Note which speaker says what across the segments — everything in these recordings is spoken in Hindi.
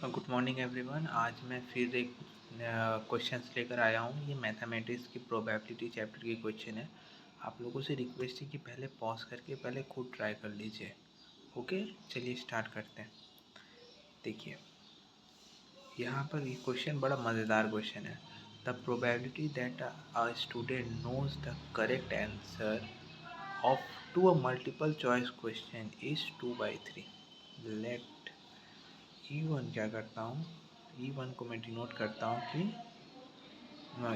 Speaker 1: Good morning everyone. आज मैं फिर एक क्वेश्चंस लेकर आया हूँ। ये मैथमेटिक्स की प्रोबेबिलिटी चैप्टर की क्वेश्चन है। आप लोगों से रिक्वेस्ट है कि पहले पॉज करके पहले खुद ट्राई कर लीजिए। ओके, चलिए स्टार्ट करते हैं। देखिए, यहाँ पर ये क्वेश्चन बड़ा मज़ेदार क्वेश्चन है। The probability that a student knows the correct answer of to a multiple choice question is 2/3। Let E1 क्या करता हूँ, E1 को मैं डिनोट करता हूँ कि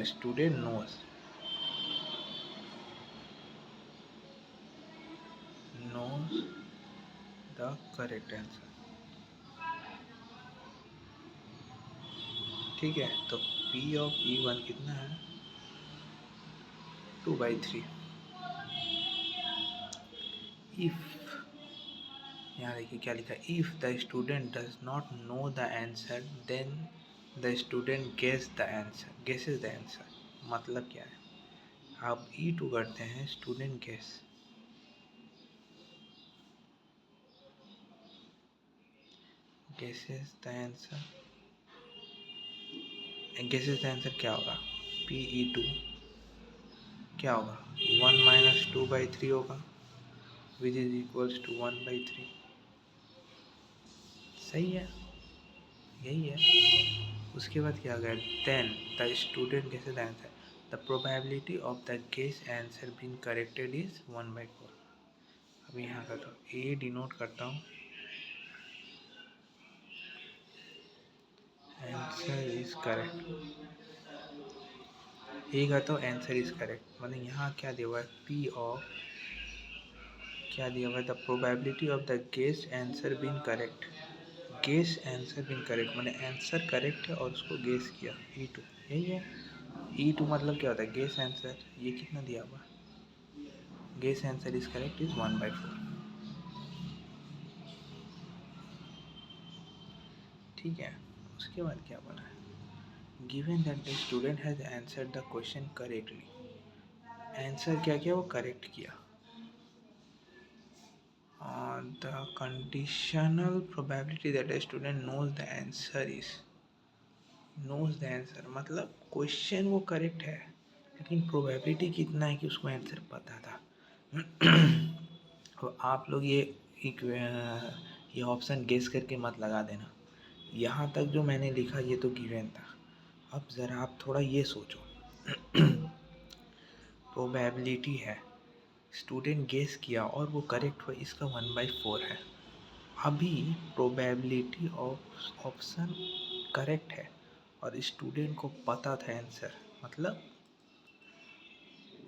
Speaker 1: student knows the correct answer. ठीक है, तो P ऑफ E1 कितना है? 2/3। इफ, यहाँ देखिए क्या लिखा है, if the student does not know the answer then the student guesses the answer. मतलब क्या है? आप E2 करते हैं, student guesses the answer. Guesses the answer क्या होगा? PE2 क्या होगा? 1 - 2/3 होगा, विच इज इक्वल्स टू 1/3। सही है, यही है। उसके बाद क्या हो गया? Then the student guesses the answer, the probability of the guess answer being corrected is 1/4। अब यहाँ का तो ए डिनोट करता हूँ, आंसर इज करेक्ट। ए का तो आंसर इज करेक्ट, मतलब यहाँ क्या दिया हुआ है? पी ऑफ क्या दिया हुआ है? The probability of the guess answer being correct. Guess answer being correct मैंने आंसर करेक्ट है और उसको गेस किया, E2 यही है। E2 मतलब क्या होता है? Guess answer. ये कितना दिया हुआ? Guess answer is correct is 1/4। ठीक है, उसके बाद क्या बोला है? Given that the student has answered the question correctly. Answer क्या किया? वो करेक्ट किया। The conditional probability that the student knows the answer is, knows the answer मतलब क्वेश्चन वो करेक्ट है, लेकिन प्रोबेबिलिटी कितना है कि उसको आंसर पता था। तो आप लोग ये ऑप्शन गेस करके मत लगा देना। यहाँ तक जो मैंने लिखा ये तो गिवन था। अब ज़रा आप थोड़ा ये सोचो, प्रोबेबिलिटी है, स्टूडेंट गेस किया और वो करेक्ट हुआ, इसका 1/4 है। अभी प्रोबेबिलिटी ऑफ ऑप्शन करेक्ट है और स्टूडेंट को पता था आंसर, मतलब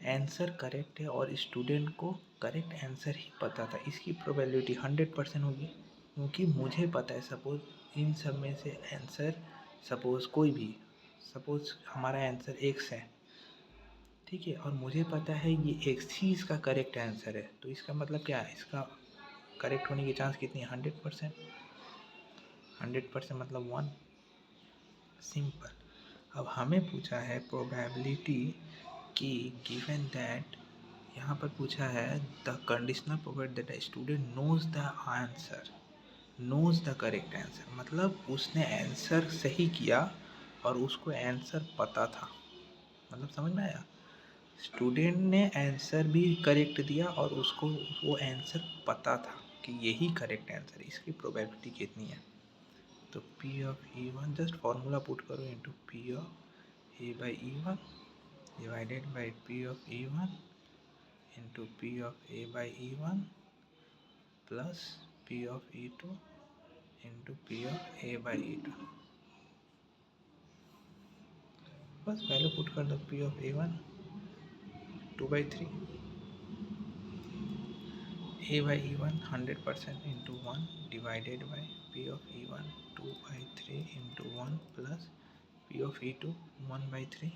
Speaker 1: आंसर करेक्ट है और स्टूडेंट को करेक्ट आंसर ही पता था। इसकी प्रोबेबिलिटी 100% होगी, क्योंकि मुझे पता है सपोज इन सब में से आंसर, सपोज कोई भी, सपोज हमारा आंसर x है, ठीक है, और मुझे पता है ये x ही इसका करेक्ट आंसर है, तो इसका मतलब क्या है? इसका करेक्ट होने की चांस कितनी है? 100%। 100% मतलब 1। सिंपल। अब हमें पूछा है प्रोबेबिलिटी कि गिवन दैट, यहाँ पर पूछा है the conditional probability that student knows the answer, knows the correct answer मतलब उसने आंसर सही किया और उसको आंसर पता था। मतलब समझ में आया? स्टूडेंट ने आंसर भी करेक्ट दिया और उसको वो आंसर पता था कि यही करेक्ट आंसर है। इसकी प्रोबेबिलिटी कितनी है? तो P of E1 just formula put करो into P of A/E1 divided by P of E1 into P of A/E1 plus P of E2 into P of A/E2। बस वैल्यू पुट कर दो। P of A1 2/3, A/E1 100% into 1 divided by P of E1 2/3 into 1 plus P of E2 1/3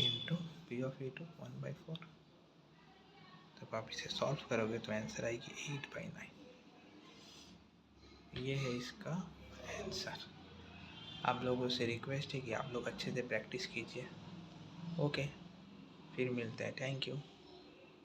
Speaker 1: into P of E2 1/4। जब आप इसे सॉल्व करोगे तो आंसर आएगी 8/9। ये है इसका आंसर। आप लोगों से रिक्वेस्ट है कि आप लोग अच्छे से प्रैक्टिस कीजिए। ओके, फिर मिलते हैं। Thank you.